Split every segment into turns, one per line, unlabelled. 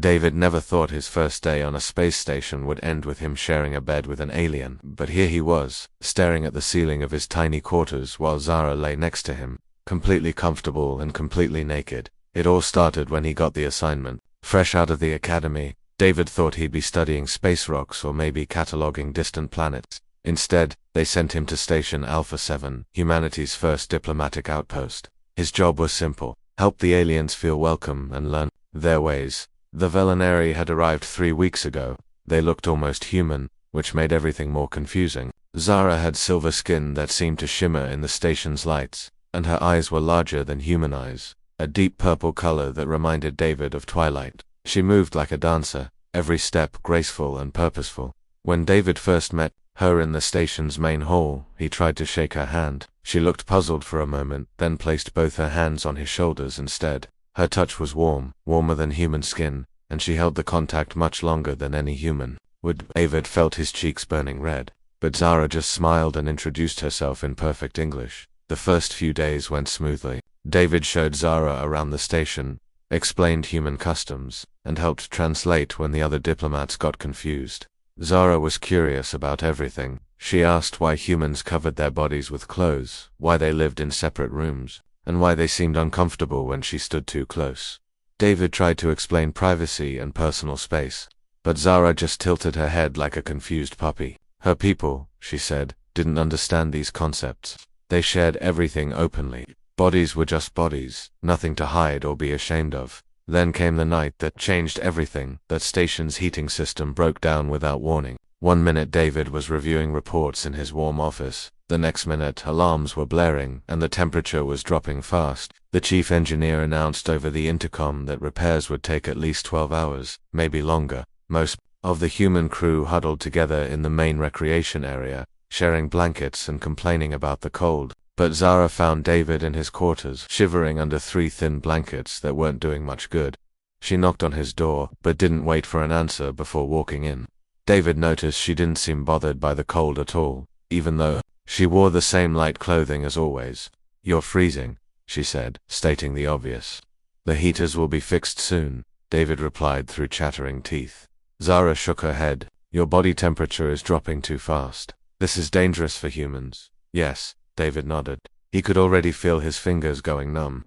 David never thought his first day on a space station would end with him sharing a bed with an alien, but here he was, staring at the ceiling of his tiny quarters while Zara lay next to him, completely comfortable and completely naked. It all started when he got the assignment. Fresh out of the academy, David thought he'd be studying space rocks or maybe cataloging distant planets. Instead, they sent him to Station Alpha 7, humanity's first diplomatic outpost. His job was simple: help the aliens feel welcome and learn their ways. The Velinari had arrived 3 weeks ago. They looked almost human, which made everything more confusing. Zara had silver skin that seemed to shimmer in the station's lights, and her eyes were larger than human eyes, a deep purple color that reminded David of twilight. She moved like a dancer, every step graceful and purposeful. When David first met her in the station's main hall, he tried to shake her hand. She looked puzzled for a moment, then placed both her hands on his shoulders instead. Her touch was warm, warmer than human skin, and she held the contact much longer than any human would. David felt his cheeks burning red, but Zara just smiled and introduced herself in perfect English. The first few days went smoothly. David showed Zara around the station, explained human customs, and helped translate when the other diplomats got confused. Zara was curious about everything. She asked why humans covered their bodies with clothes, why they lived in separate rooms, and why they seemed uncomfortable when she stood too close. David tried to explain privacy and personal space, but Zara just tilted her head like a confused puppy. Her people, she said, didn't understand these concepts. They shared everything openly. Bodies were just bodies, nothing to hide or be ashamed of. Then came the night that changed everything. That station's heating system broke down without warning. One minute David was reviewing reports in his warm office. The next minute alarms were blaring and the temperature was dropping fast. The chief engineer announced over the intercom that repairs would take at least 12 hours, maybe longer. Most of the human crew huddled together in the main recreation area, sharing blankets and complaining about the cold. But Zara found David in his quarters, shivering under 3 thin blankets that weren't doing much good. She knocked on his door, but didn't wait for an answer before walking in. David noticed she didn't seem bothered by the cold at all, even though she wore the same light clothing as always. "You're freezing," she said, stating the obvious. "The heaters will be fixed soon," David replied through chattering teeth. Zara shook her head. "Your body temperature is dropping too fast. This is dangerous for humans." "Yes," David nodded. He could already feel his fingers going numb.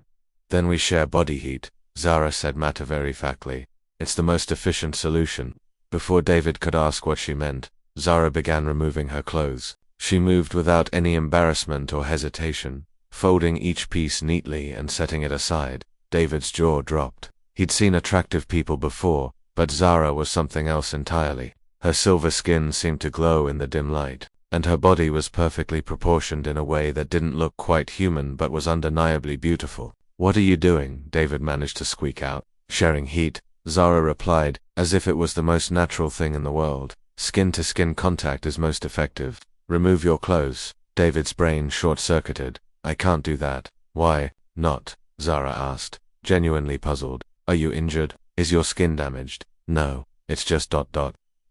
"Then we share body heat," Zara said matter-of-factly. "It's the most efficient solution." Before David could ask what she meant, Zara began removing her clothes. She moved without any embarrassment or hesitation, folding each piece neatly and setting it aside. David's jaw dropped. He'd seen attractive people before, but Zara was something else entirely. Her silver skin seemed to glow in the dim light, and her body was perfectly proportioned in a way that didn't look quite human but was undeniably beautiful. "What are you doing?" David managed to squeak out. "Sharing heat," Zara replied, as if it was the most natural thing in the world. "Skin-to-skin contact is most effective. Remove your clothes." David's brain short-circuited. "I can't do that." "Why not?" Zara asked, genuinely puzzled. "Are you injured? Is your skin damaged?" "No, it's just ...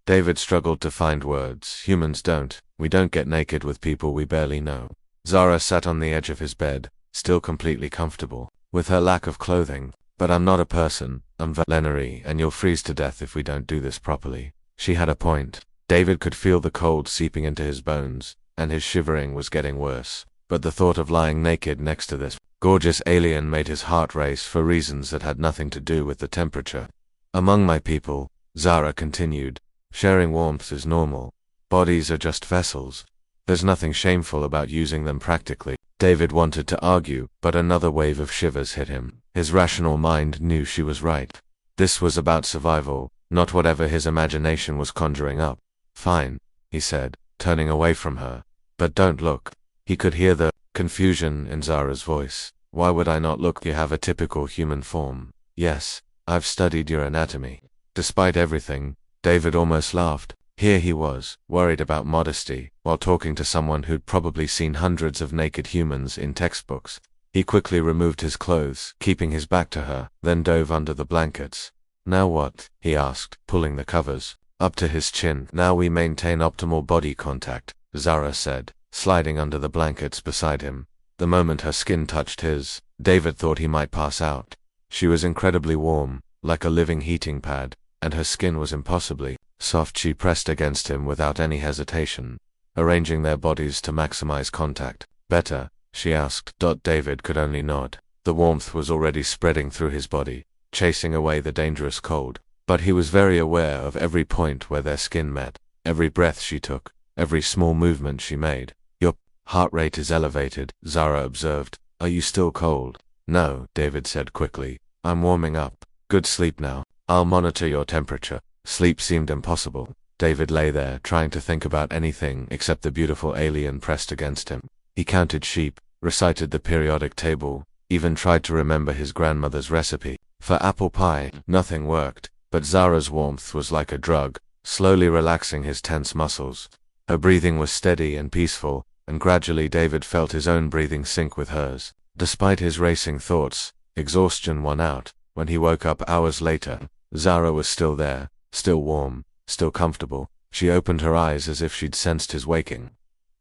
David struggled to find words. "Humans don't. We don't get naked with people we barely know." Zara sat on the edge of his bed, still completely comfortable with her lack of clothing. "But I'm not a person. I'm Velinari, and you'll freeze to death if we don't do this properly." She had a point. David could feel the cold seeping into his bones, and his shivering was getting worse. But the thought of lying naked next to this gorgeous alien made his heart race for reasons that had nothing to do with the temperature. "Among my people," Zara continued, "sharing warmth is normal. Bodies are just vessels. There's nothing shameful about using them practically." David wanted to argue, but another wave of shivers hit him. His rational mind knew she was right. This was about survival, not whatever his imagination was conjuring up. "Fine," he said, turning away from her. "But don't look." He could hear the confusion in Zara's voice. "Why would I not look? You have a typical human form." "Yes, I've studied your anatomy." Despite everything, David almost laughed. Here he was, worried about modesty, while talking to someone who'd probably seen hundreds of naked humans in textbooks. He quickly removed his clothes, keeping his back to her, then dove under the blankets. "Now what?" he asked, pulling the covers up to his chin. "Now we maintain optimal body contact," Zara said, sliding under the blankets beside him. The moment her skin touched his, David thought he might pass out. She was incredibly warm, like a living heating pad, and her skin was impossibly soft. She pressed against him without any hesitation, arranging their bodies to maximize contact. Better? She asked. David could only nod. The warmth was already spreading through his body, chasing away the dangerous cold. But he was very aware of every point where their skin met, every breath she took, every small movement she made. Your heart rate is elevated, Zara observed. Are you still cold? No, David said quickly. I'm warming up. Good sleep now. I'll monitor your temperature. Sleep seemed impossible. David lay there, trying to think about anything except the beautiful alien pressed against him. He counted sheep, recited the periodic table, even tried to remember his grandmother's recipe for apple pie. Nothing worked, but Zara's warmth was like a drug, slowly relaxing his tense muscles. Her breathing was steady and peaceful, and gradually David felt his own breathing sync with hers. Despite his racing thoughts, exhaustion won out. When he woke up hours later, Zara was still there, still warm, still comfortable. She opened her eyes as if she'd sensed his waking.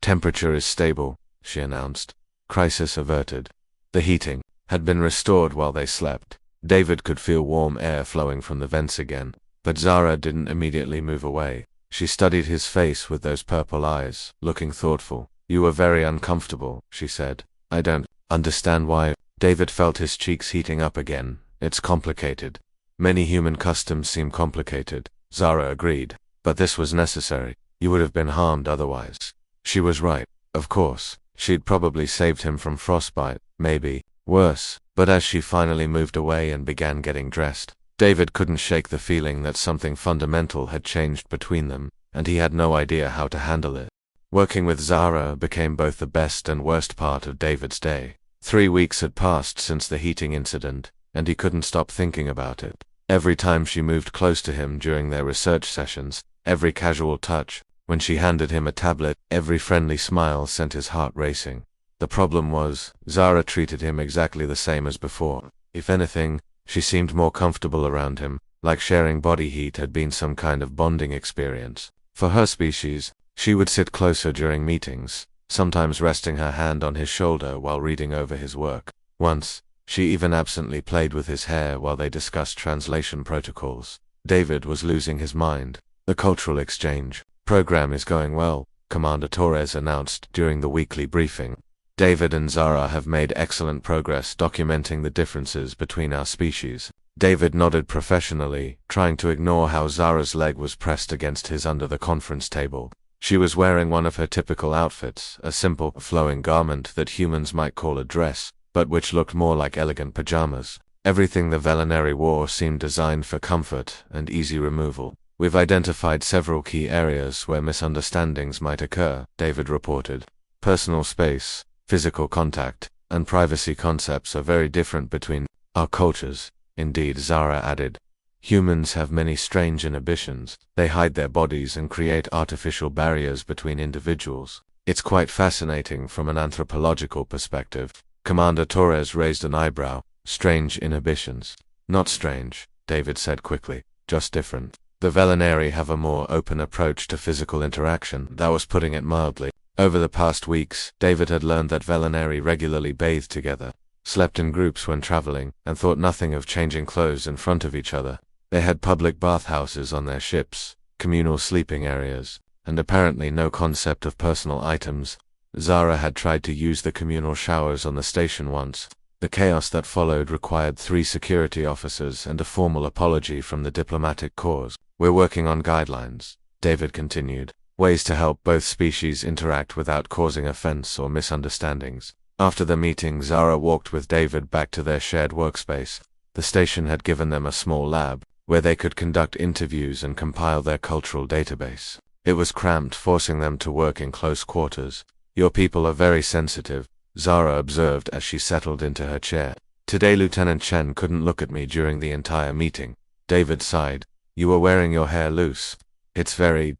Temperature is stable, she announced. Crisis averted. The heating had been restored while they slept. David could feel warm air flowing from the vents again, but Zara didn't immediately move away. She studied his face with those purple eyes, looking thoughtful. You were very uncomfortable, she said. I don't understand why. David felt his cheeks heating up again. It's complicated. Many human customs seem complicated, Zara agreed. But this was necessary. You would have been harmed otherwise. She was right. Of course, she'd probably saved him from frostbite, maybe worse. But as she finally moved away and began getting dressed, David couldn't shake the feeling that something fundamental had changed between them, and he had no idea how to handle it. Working with Zara became both the best and worst part of David's day. 3 weeks had passed since the heating incident, and he couldn't stop thinking about it. Every time she moved close to him during their research sessions, every casual touch, when she handed him a tablet, every friendly smile sent his heart racing. The problem was, Zara treated him exactly the same as before. If anything, she seemed more comfortable around him, like sharing body heat had been some kind of bonding experience. For her species, she would sit closer during meetings, sometimes resting her hand on his shoulder while reading over his work. Once, she even absently played with his hair while they discussed translation protocols. David was losing his mind. The cultural exchange program is going well, Commander Torres announced during the weekly briefing. David and Zara have made excellent progress documenting the differences between our species. David nodded professionally, trying to ignore how Zara's leg was pressed against his under the conference table. She was wearing one of her typical outfits, a simple, flowing garment that humans might call a dress, but which looked more like elegant pajamas. Everything the Velinari wore seemed designed for comfort and easy removal. We've identified several key areas where misunderstandings might occur, David reported. Personal space, physical contact, and privacy concepts are very different between our cultures. Indeed, Zara added. Humans have many strange inhibitions. They hide their bodies and create artificial barriers between individuals. It's quite fascinating from an anthropological perspective. Commander Torres raised an eyebrow. Strange inhibitions. Not strange, David said quickly. Just different. The Velinari have a more open approach to physical interaction. That was putting it mildly. Over the past weeks, David had learned that Velinari regularly bathed together, slept in groups when traveling, and thought nothing of changing clothes in front of each other. They had public bathhouses on their ships, communal sleeping areas, and apparently no concept of personal items. Zara had tried to use the communal showers on the station once. The chaos that followed required 3 security officers and a formal apology from the diplomatic corps. We're working on guidelines, David continued. Ways to help both species interact without causing offense or misunderstandings. After the meeting, Zara walked with David back to their shared workspace. The station had given them a small lab, where they could conduct interviews and compile their cultural database. It was cramped, forcing them to work in close quarters. Your people are very sensitive, Zara observed as she settled into her chair. Today Lieutenant Chen couldn't look at me during the entire meeting. David sighed. You were wearing your hair loose. It's very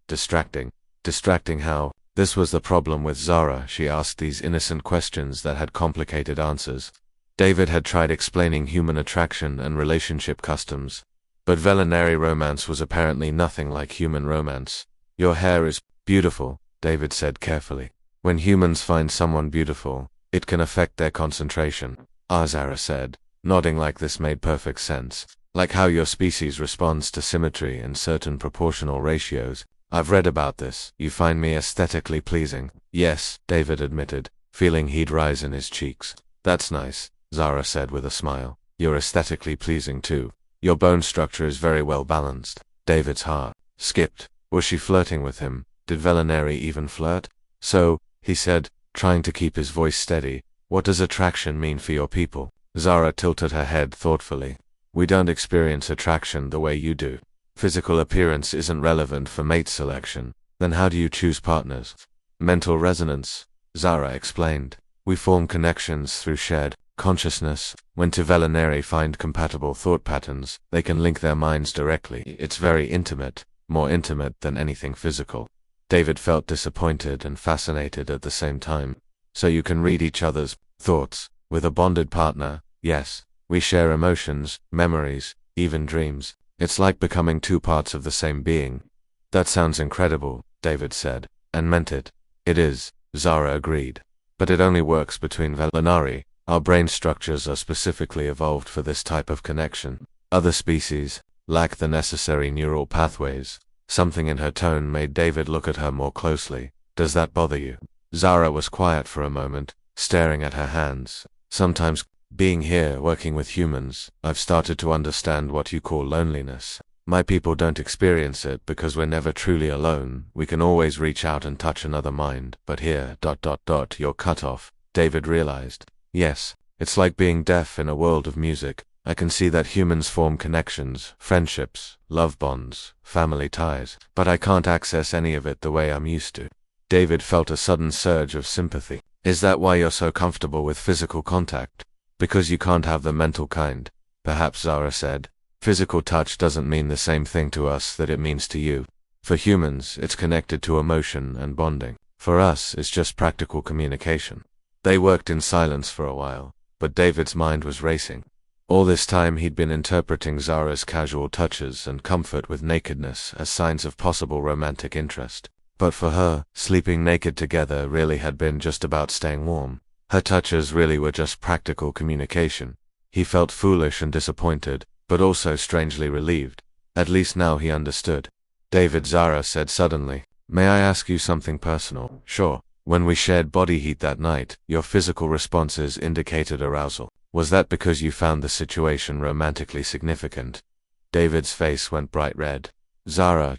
distracting. Distracting how? This was the problem with Zara. She asked these innocent questions that had complicated answers. David had tried explaining human attraction and relationship customs, but Velinari romance was apparently nothing like human romance. Your hair is beautiful, David said carefully. When humans find someone beautiful, it can affect their concentration, Zara said, nodding like this made perfect sense. Like how your species responds to symmetry in certain proportional ratios. I've read about this. You find me aesthetically pleasing. Yes, David admitted, feeling heat rise in his cheeks. That's nice, Zara said with a smile. You're aesthetically pleasing too. Your bone structure is very well balanced. David's heart skipped. Was she flirting with him? Did Velinari even flirt? So, he said, trying to keep his voice steady, what does attraction mean for your people? Zara tilted her head thoughtfully. We don't experience attraction the way you do. Physical appearance isn't relevant for mate selection. Then how do you choose partners? Mental resonance, Zara explained. We form connections through shared consciousness. When two Velinari find compatible thought patterns, they can link their minds directly. It's very intimate, more intimate than anything physical. David felt disappointed and fascinated at the same time. So you can read each other's thoughts. With a bonded partner, yes. We share emotions, memories, even dreams. It's like becoming two parts of the same being. That sounds incredible, David said, and meant it. It is, Zara agreed. But it only works between Velinari. Our brain structures are specifically evolved for this type of connection. Other species lack the necessary neural pathways. Something in her tone made David look at her more closely. Does that bother you? Zara was quiet for a moment, staring at her hands. Sometimes, being here, working with humans, I've started to understand what you call loneliness. My people don't experience it because we're never truly alone. We can always reach out and touch another mind, but here, you're cut off, David realized. Yes, it's like being deaf in a world of music. I can see that humans form connections, friendships, love bonds, family ties, but I can't access any of it the way I'm used to. David felt a sudden surge of sympathy. Is that why you're so comfortable with physical contact? Because you can't have the mental kind, perhaps, Zara said. Physical touch doesn't mean the same thing to us that it means to you. For humans, it's connected to emotion and bonding. For us, it's just practical communication. They worked in silence for a while, but David's mind was racing. All this time he'd been interpreting Zara's casual touches and comfort with nakedness as signs of possible romantic interest. But for her, sleeping naked together really had been just about staying warm. Her touches really were just practical communication. He felt foolish and disappointed, but also strangely relieved. At least now he understood. David, Zara said suddenly, may I ask you something personal? Sure. When we shared body heat that night, your physical responses indicated arousal. Was that because you found the situation romantically significant? David's face went bright red. Zara,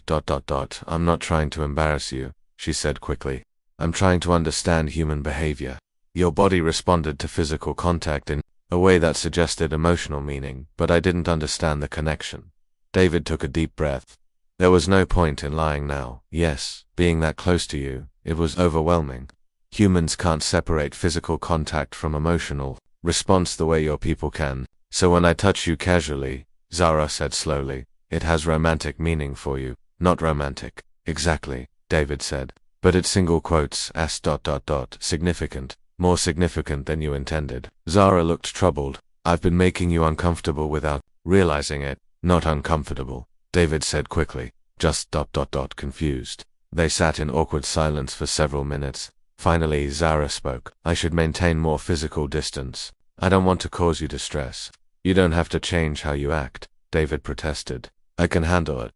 I'm not trying to embarrass you, she said quickly. I'm trying to understand human behavior. Your body responded to physical contact in a way that suggested emotional meaning, but I didn't understand the connection. David took a deep breath. There was no point in lying now. Yes, being that close to you, it was overwhelming. Humans can't separate physical contact from emotional response the way your people can. So when I touch you casually, Zara said slowly, it has romantic meaning for you. Not romantic. Exactly, David said. But it's single quotes, significant. More significant than you intended. Zara looked troubled. I've been making you uncomfortable without realizing it. Not uncomfortable, David said quickly. Just confused. They sat in awkward silence for several minutes. Finally, Zara spoke. I should maintain more physical distance. I don't want to cause you distress. You don't have to change how you act, David protested. I can handle it.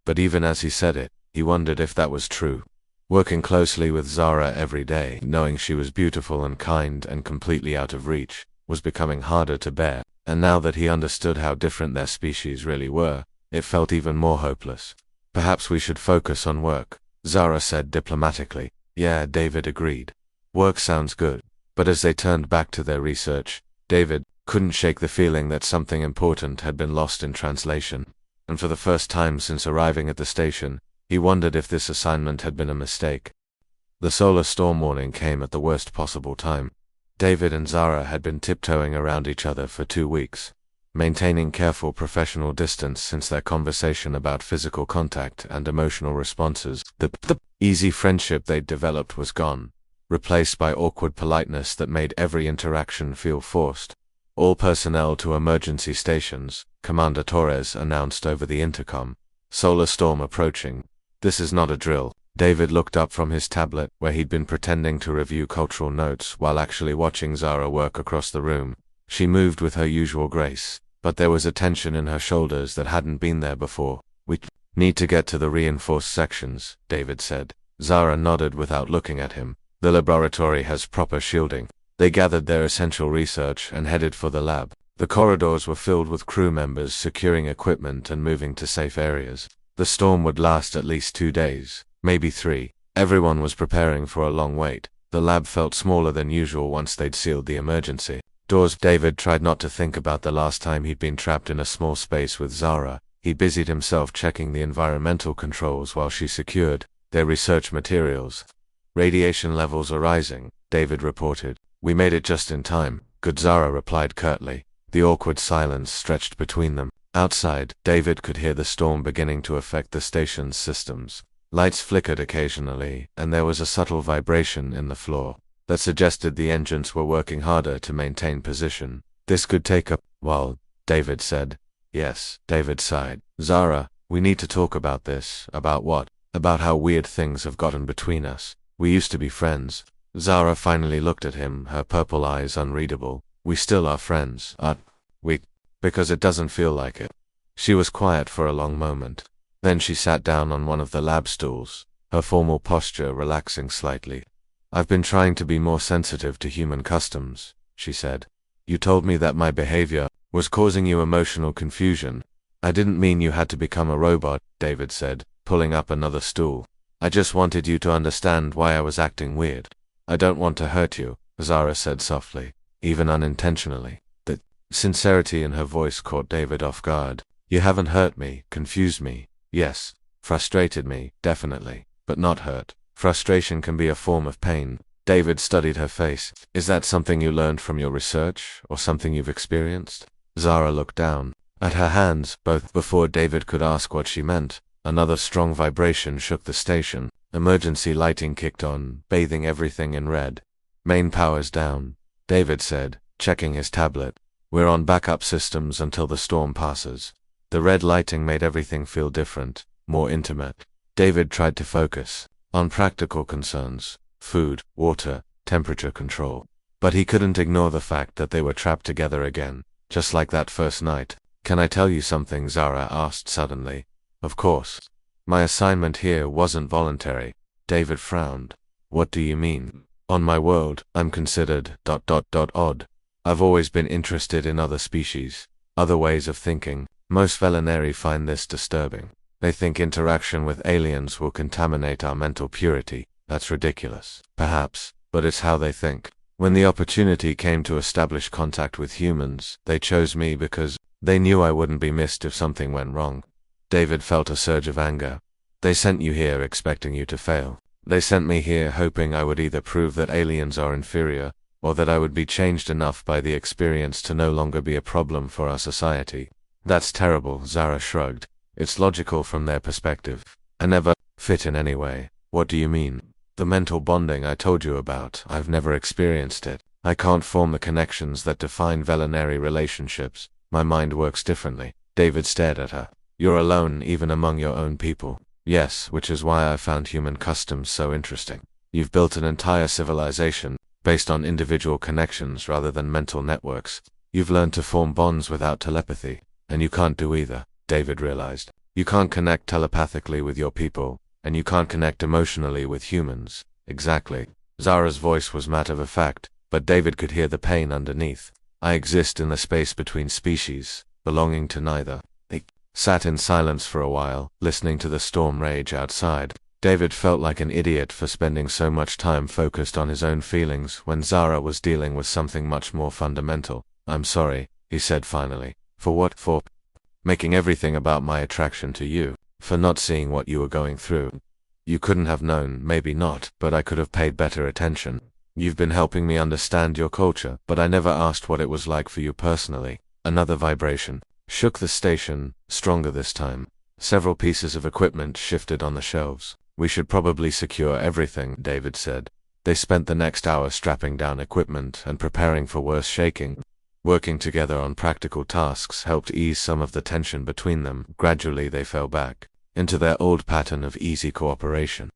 But even as he said it, he wondered if that was true. Working closely with Zara every day, knowing she was beautiful and kind and completely out of reach, was becoming harder to bear, and now that he understood how different their species really were, it felt even more hopeless. Perhaps we should focus on work, Zara said diplomatically. Yeah, David agreed. Work sounds good. But as they turned back to their research, David couldn't shake the feeling that something important had been lost in translation. And for the first time since arriving at the station, he wondered if this assignment had been a mistake. The solar storm warning came at the worst possible time. David and Zara had been tiptoeing around each other for 2 weeks, maintaining careful professional distance since their conversation about physical contact and emotional responses. The easy friendship they'd developed was gone, replaced by awkward politeness that made every interaction feel forced. All personnel to emergency stations, Commander Torres announced over the intercom. Solar storm approaching. This is not a drill. David looked up from his tablet, where he'd been pretending to review cultural notes while actually watching Zara work across the room. She moved with her usual grace, but there was a tension in her shoulders that hadn't been there before. "We need to get to the reinforced sections," David said. Zara nodded without looking at him. "The laboratory has proper shielding." They gathered their essential research and headed for the lab. The corridors were filled with crew members securing equipment and moving to safe areas. The storm would last at least 2 days, maybe 3. Everyone was preparing for a long wait. The lab felt smaller than usual once they'd sealed the emergency doors. David tried not to think about the last time he'd been trapped in a small space with Zara. He busied himself checking the environmental controls while she secured their research materials. "Radiation levels are rising," David reported. "We made it just in time," good Zara replied curtly. The awkward silence stretched between them. Outside, David could hear the storm beginning to affect the station's systems. Lights flickered occasionally, and there was a subtle vibration in the floor that suggested the engines were working harder to maintain position. "This could take a while," David said. "Yes," David sighed. "Zara, we need to talk about this." "About what?" "About how weird things have gotten between us. We used to be friends." Zara finally looked at him, her purple eyes unreadable. "We still are friends, aren't we?" "Because it doesn't feel like it." She was quiet for a long moment. Then she sat down on one of the lab stools, her formal posture relaxing slightly. "I've been trying to be more sensitive to human customs," she said. "You told me that my behavior was causing you emotional confusion." "I didn't mean you had to become a robot," David said, pulling up another stool. "I just wanted you to understand why I was acting weird." "I don't want to hurt you," Zara said softly, even unintentionally. The sincerity in her voice caught David off guard. "You haven't hurt me, confused me. Yes, frustrated me, definitely, but not hurt. Frustration can be a form of pain." David studied her face. "Is that something you learned from your research, or something you've experienced?" Zara looked down at her hands, both. Before David could ask what she meant, another strong vibration shook the station. Emergency lighting kicked on, bathing everything in red. "Main power's down," David said, checking his tablet. "We're on backup systems until the storm passes." The red lighting made everything feel different, more intimate. David tried to focus on practical concerns: food, water, temperature control. But he couldn't ignore the fact that they were trapped together again, just like that first night. "Can I tell you something?" Zara asked suddenly. "Of course." "My assignment here wasn't voluntary." David frowned. "What do you mean?" "On my world, I'm considered ... odd. I've always been interested in other species, other ways of thinking. Most Velinari find this disturbing. They think interaction with aliens will contaminate our mental purity. That's ridiculous, perhaps, but it's how they think. When the opportunity came to establish contact with humans, they chose me because they knew I wouldn't be missed if something went wrong." David felt a surge of anger. "They sent you here expecting you to fail. They sent me here hoping I would either prove that aliens are inferior, or that I would be changed enough by the experience to no longer be a problem for our society." "That's terrible," Zara shrugged. "It's logical from their perspective. I never fit in any way." "What do you mean?" "The mental bonding I told you about. I've never experienced it. I can't form the connections that define Velinari relationships. My mind works differently." David stared at her. "You're alone even among your own people." "Yes, which is why I found human customs so interesting. You've built an entire civilization based on individual connections rather than mental networks. You've learned to form bonds without telepathy. And you can't do either," David realized. "You can't connect telepathically with your people, and you can't connect emotionally with humans." "Exactly." Zara's voice was matter-of-fact, but David could hear the pain underneath. "I exist in the space between species, belonging to neither." They sat in silence for a while, listening to the storm rage outside. David felt like an idiot for spending so much time focused on his own feelings when Zara was dealing with something much more fundamental. "I'm sorry," he said finally. "For what?" "For making everything about my attraction to you. For not seeing what you were going through. You couldn't have known, maybe not, but I could have paid better attention. You've been helping me understand your culture, but I never asked what it was like for you personally." Another vibration shook the station, stronger this time. Several pieces of equipment shifted on the shelves. "We should probably secure everything," David said. They spent the next hour strapping down equipment and preparing for worse shaking. Working together on practical tasks helped ease some of the tension between them. Gradually they fell back into their old pattern of easy cooperation.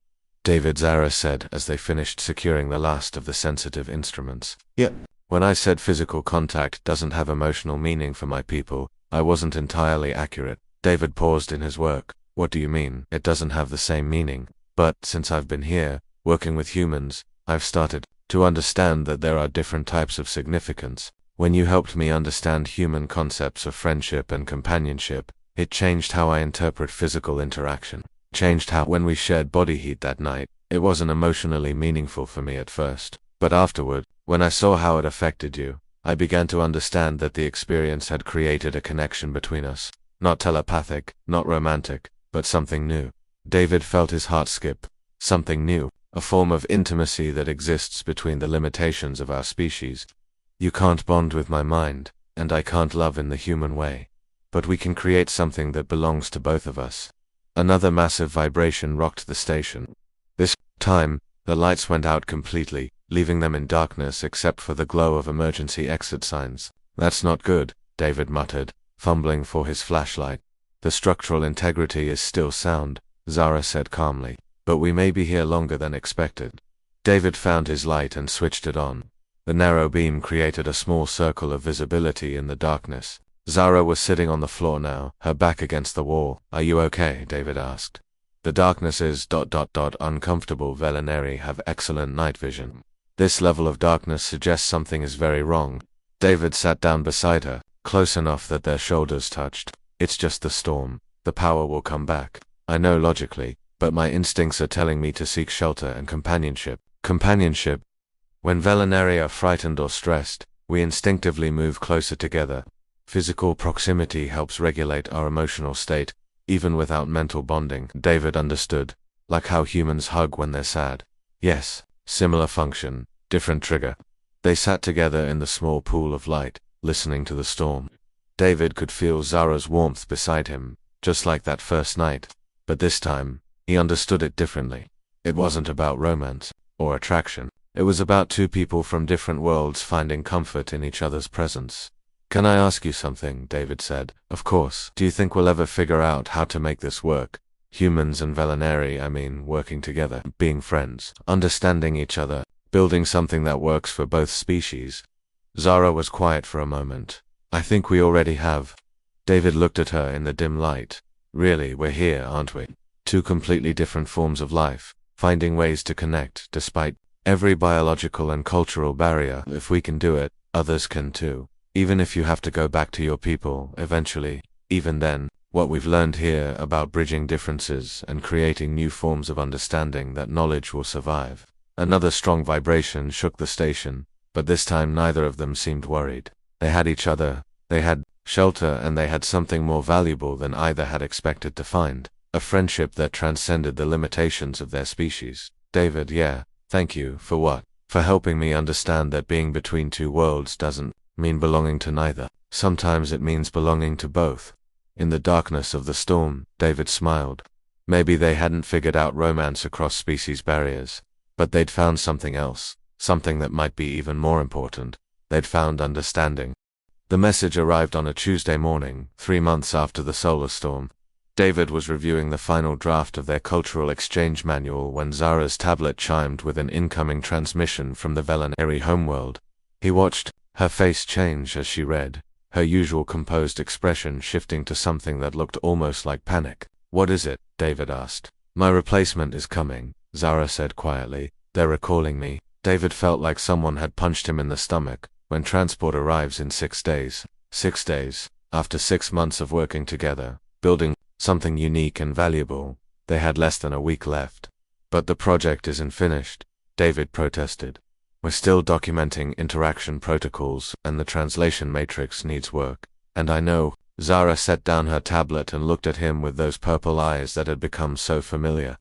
"David," Zara said as they finished securing the last of the sensitive instruments. "Yeah. When I said physical contact doesn't have emotional meaning for my people, I wasn't entirely accurate. David paused in his work. What do you mean? It doesn't have the same meaning. But, since I've been here, working with humans, I've started to understand that there are different types of significance. When you helped me understand human concepts of friendship and companionship, it changed how I interpret physical interaction. Changed how, when we shared body heat that night, it wasn't emotionally meaningful for me at first. But afterward, when I saw how it affected you, I began to understand that the experience had created a connection between us. Not telepathic, not romantic, but something new. David felt his heart skip. Something new, a form of intimacy that exists between the limitations of our species. You can't bond with my mind, and I can't love in the human way. But we can create something that belongs to both of us. Another massive vibration rocked the station. This time, the lights went out completely, leaving them in darkness except for the glow of emergency exit signs. That's not good, David muttered, fumbling for his flashlight. The structural integrity is still sound, Zara said calmly, but we may be here longer than expected. David found his light and switched it on. The narrow beam created a small circle of visibility in the darkness. Zara was sitting on the floor now, her back against the wall. Are you okay? David asked. The darkness is uncomfortable. Velinari have excellent night vision. This level of darkness suggests something is very wrong. David sat down beside her, close enough that their shoulders touched. It's just the storm. The power will come back. I know logically, but my instincts are telling me to seek shelter and companionship. Companionship. When Velinari are frightened or stressed, we instinctively move closer together. Physical proximity helps regulate our emotional state, even without mental bonding. David understood, like how humans hug when they're sad. Yes, similar function, different trigger. They sat together in the small pool of light, listening to the storm. David could feel Zara's warmth beside him, just like that first night. But this time, he understood it differently. It wasn't about romance or attraction. It was about two people from different worlds finding comfort in each other's presence. Can I ask you something? David said. Of course. Do you think we'll ever figure out how to make this work? Humans and Velinari, working together, being friends, understanding each other, building something that works for both species. Zara was quiet for a moment. I think we already have. David looked at her in the dim light. Really, we're here, aren't we? Two completely different forms of life, finding ways to connect, despite every biological and cultural barrier. If we can do it, others can too. Even if you have to go back to your people, eventually, even then, what we've learned here about bridging differences and creating new forms of understanding, that knowledge will survive. Another strong vibration shook the station, but this time neither of them seemed worried. They had each other, they had shelter, and they had something more valuable than either had expected to find. A friendship that transcended the limitations of their species. David, yeah, thank you, for what? For helping me understand that being between two worlds doesn't mean belonging to neither. Sometimes it means belonging to both. In the darkness of the storm, David smiled. Maybe they hadn't figured out romance across species barriers, but they'd found something else, something that might be even more important. They'd found understanding. The message arrived on a Tuesday morning, 3 months after the solar storm. David was reviewing the final draft of their cultural exchange manual when Zara's tablet chimed with an incoming transmission from the Velinari homeworld. He watched her face change as she read, her usual composed expression shifting to something that looked almost like panic. What is it? David asked. My replacement is coming, Zara said quietly. They're recalling me. David felt like someone had punched him in the stomach. When transport arrives in 6 days. 6 days. After 6 months of working together, building something unique and valuable, they had less than a week left. But the project isn't finished, David protested. We're still documenting interaction protocols, and the translation matrix needs work. And I know. Zara set down her tablet and looked at him with those purple eyes that had become so familiar.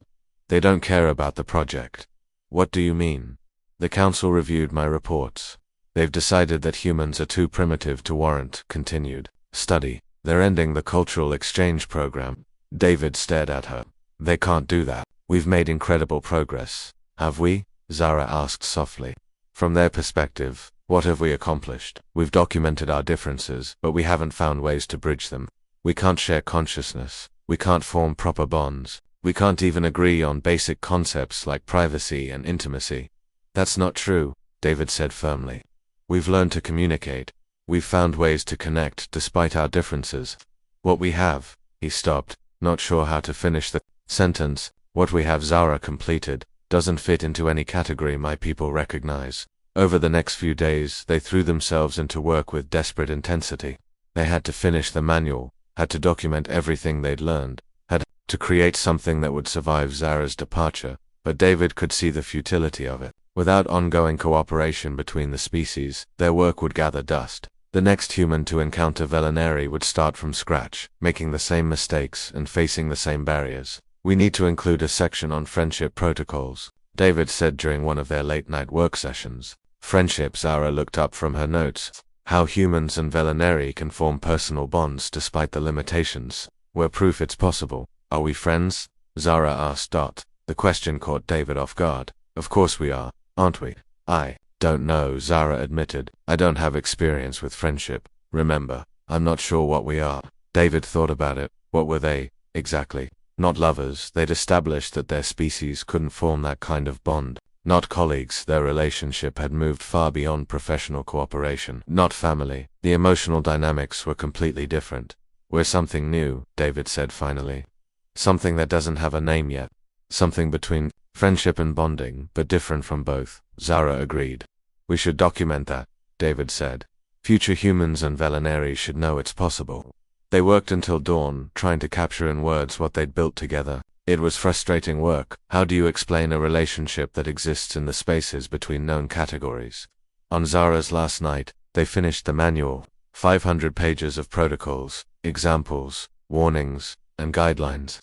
They don't care about the project. What do you mean? The council reviewed my reports. They've decided that humans are too primitive to warrant continued study. They're ending the cultural exchange program. David stared at her. They can't do that. We've made incredible progress. Have we? Zara asked softly. From their perspective, what have we accomplished? We've documented our differences, but we haven't found ways to bridge them. We can't share consciousness. We can't form proper bonds. We can't even agree on basic concepts like privacy and intimacy. That's not true, David said firmly. We've learned to communicate. We've found ways to connect despite our differences. What we have, he stopped, not sure how to finish the sentence. What we have, Zara completed, doesn't fit into any category my people recognize. Over the next few days, they threw themselves into work with desperate intensity. They had to finish the manual, had to document everything they'd learned, had to create something that would survive Zara's departure, but David could see the futility of it. Without ongoing cooperation between the species, their work would gather dust. The next human to encounter Velinari would start from scratch, making the same mistakes and facing the same barriers. We need to include a section on friendship protocols, David said during one of their late-night work sessions. Friendship, Zara looked up from her notes. How humans and Velinari can form personal bonds despite the limitations. We're proof it's possible. Are we friends? Zara asked. The question caught David off guard. Of course we are, aren't we? I don't know, Zara admitted. I don't have experience with friendship. Remember, I'm not sure what we are. David thought about it. What were they, exactly? Not lovers. They'd established that their species couldn't form that kind of bond. Not colleagues. Their relationship had moved far beyond professional cooperation. Not family. The emotional dynamics were completely different. We're something new, David said finally. Something that doesn't have a name yet. Something between friendship and bonding, but different from both, Zara agreed. We should document that, David said. Future humans and Velinari should know it's possible. They worked until dawn, trying to capture in words what they'd built together. It was frustrating work. How do you explain a relationship that exists in the spaces between known categories? On Zara's last night, they finished the manual, 500 pages of protocols, examples, warnings, and guidelines.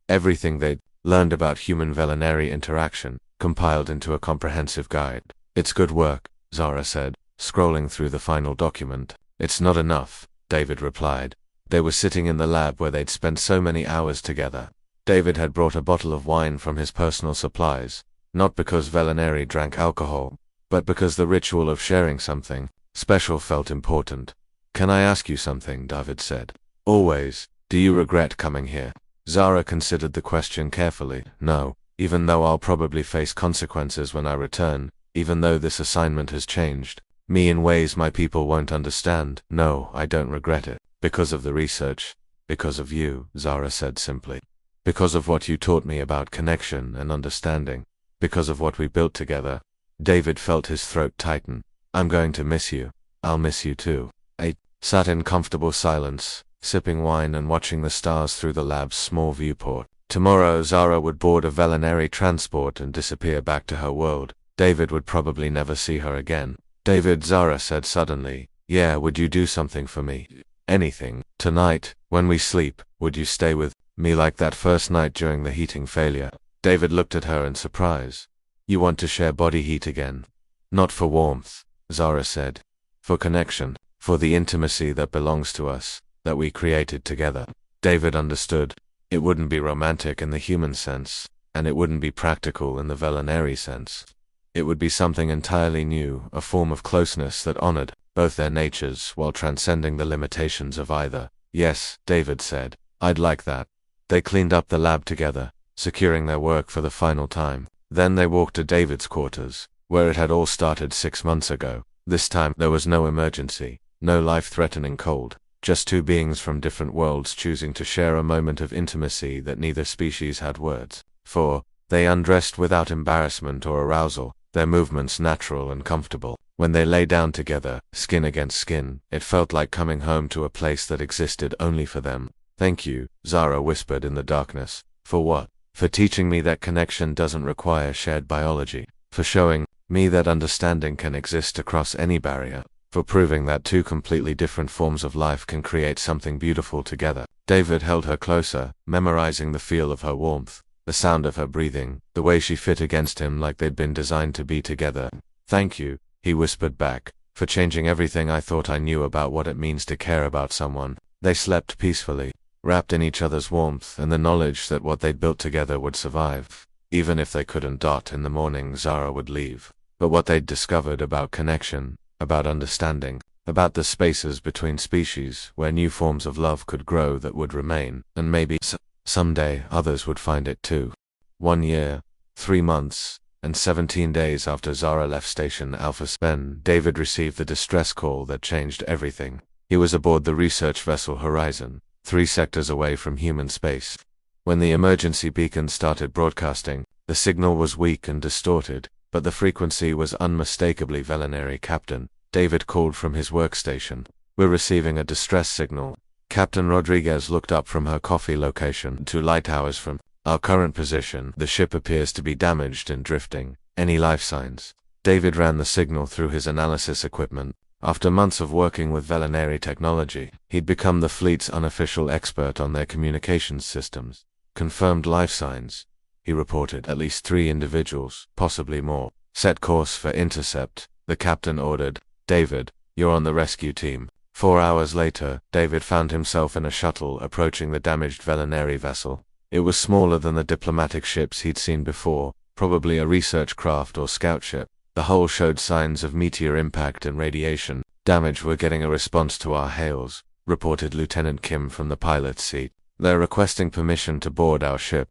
Everything they'd learned about human-Velinari interaction, compiled into a comprehensive guide. It's good work, Zara said, scrolling through the final document. It's not enough, David replied. They were sitting in the lab where they'd spent so many hours together. David had brought a bottle of wine from his personal supplies, not because Velinari drank alcohol, but because the ritual of sharing something special felt important. Can I ask you something? David said. Always. Do you regret coming here? Zara considered the question carefully. No, even though I'll probably face consequences when I return, even though this assignment has changed me in ways my people won't understand. No, I don't regret it. Because of the research. Because of you, Zara said simply. Because of what you taught me about connection and understanding. Because of what we built together. David felt his throat tighten. I'm going to miss you. I'll miss you too. I sat in comfortable silence, sipping wine and watching the stars through the lab's small viewport. Tomorrow Zara would board a Velinari transport and disappear back to her world. David would probably never see her again. David, Zara said suddenly. Yeah, would you do something for me? Anything. Tonight, when we sleep, would you stay with me like that first night during the heating failure? David looked at her in surprise. You want to share body heat again? Not for warmth, Zara said. For connection. For the intimacy that belongs to us, that we created together. David understood. It wouldn't be romantic in the human sense, and it wouldn't be practical in the Velinari sense. It would be something entirely new, a form of closeness that honored both their natures while transcending the limitations of either. Yes, David said. I'd like that. They cleaned up the lab together, securing their work for the final time. Then they walked to David's quarters, where it had all started 6 months ago. This time there was no emergency, no life-threatening cold, just two beings from different worlds choosing to share a moment of intimacy that neither species had words for. They undressed without embarrassment or arousal, their movements natural and comfortable. When they lay down together, skin against skin, it felt like coming home to a place that existed only for them. Thank you, Zara whispered in the darkness. For what? For teaching me that connection doesn't require shared biology. For showing me that understanding can exist across any barrier. For proving that two completely different forms of life can create something beautiful together. David held her closer, memorizing the feel of her warmth, the sound of her breathing, the way she fit against him like they'd been designed to be together. Thank you, he whispered back, for changing everything I thought I knew about what it means to care about someone. They slept peacefully, wrapped in each other's warmth and the knowledge that what they'd built together would survive. Even if they couldn't. In the morning Zara would leave. But what they'd discovered about connection, about understanding, about the spaces between species where new forms of love could grow that would remain, and maybe someday others would find it too. 1 year, 3 months, and 17 days after Zara left Station Alpha Spen, David received the distress call that changed everything. He was aboard the research vessel Horizon, 3 sectors away from human space. When the emergency beacon started broadcasting, the signal was weak and distorted, but the frequency was unmistakably Velinari. Captain, David called from his workstation. We're receiving a distress signal. Captain Rodriguez looked up from her coffee location 2 light hours from our current position. The ship appears to be damaged and drifting. Any life signs? David ran the signal through his analysis equipment. After months of working with Velinari technology, he'd become the fleet's unofficial expert on their communications systems. Confirmed life signs, he reported. At least 3 individuals, possibly more. Set course for intercept, the captain ordered. David, you're on the rescue team. 4 hours later, David found himself in a shuttle approaching the damaged Velinari vessel. It was smaller than the diplomatic ships he'd seen before, probably a research craft or scout ship. The hull showed signs of meteor impact and radiation damage. We're getting a response to our hails, reported Lieutenant Kim from the pilot's seat. They're requesting permission to board our ship.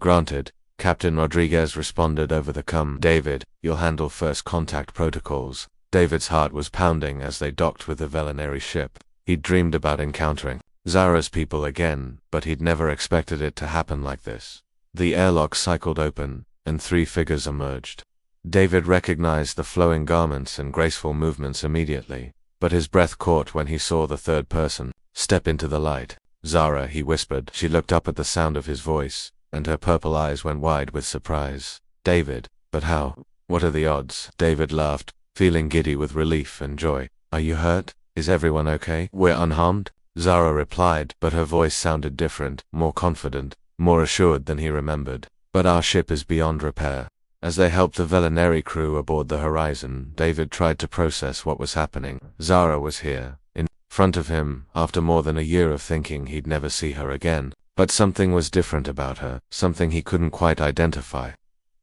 Granted, Captain Rodriguez responded over the com. David, you'll handle first contact protocols. David's heart was pounding as they docked with the Velinari ship. He'd dreamed about encountering Zara's people again, but he'd never expected it to happen like this. The airlock cycled open, and 3 figures emerged. David recognized the flowing garments and graceful movements immediately, but his breath caught when he saw the third person step into the light. Zara, he whispered. She looked up at the sound of his voice, and her purple eyes went wide with surprise. David, but how? What are the odds? David laughed, feeling giddy with relief and joy. Are you hurt? Is everyone okay? We're unharmed? Zara replied, but her voice sounded different, more confident, more assured than he remembered. But our ship is beyond repair. As they helped the Velinari crew aboard the Horizon, David tried to process what was happening. Zara was here, in front of him, after more than a year of thinking he'd never see her again. But something was different about her, something he couldn't quite identify.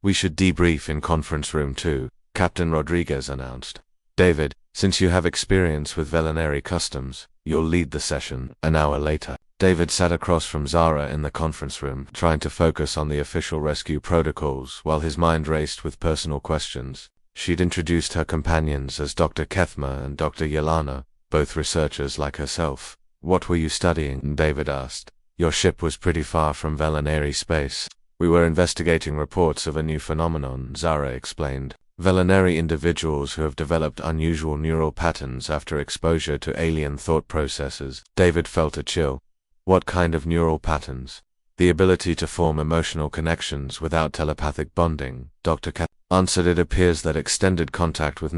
We should debrief in conference room 2, Captain Rodriguez announced. David, since you have experience with Velinari customs, you'll lead the session. An hour later, David sat across from Zara in the conference room, trying to focus on the official rescue protocols while his mind raced with personal questions. She'd introduced her companions as Dr. Kethma and Dr. Yelana, both researchers like herself. What were you studying? David asked. Your ship was pretty far from Velinari space. We were investigating reports of a new phenomenon, Zara explained. Velinari individuals who have developed unusual neural patterns after exposure to alien thought processes. David felt a chill. What kind of neural patterns? The ability to form emotional connections without telepathic bonding, Dr. Cat answered. It appears that extended contact with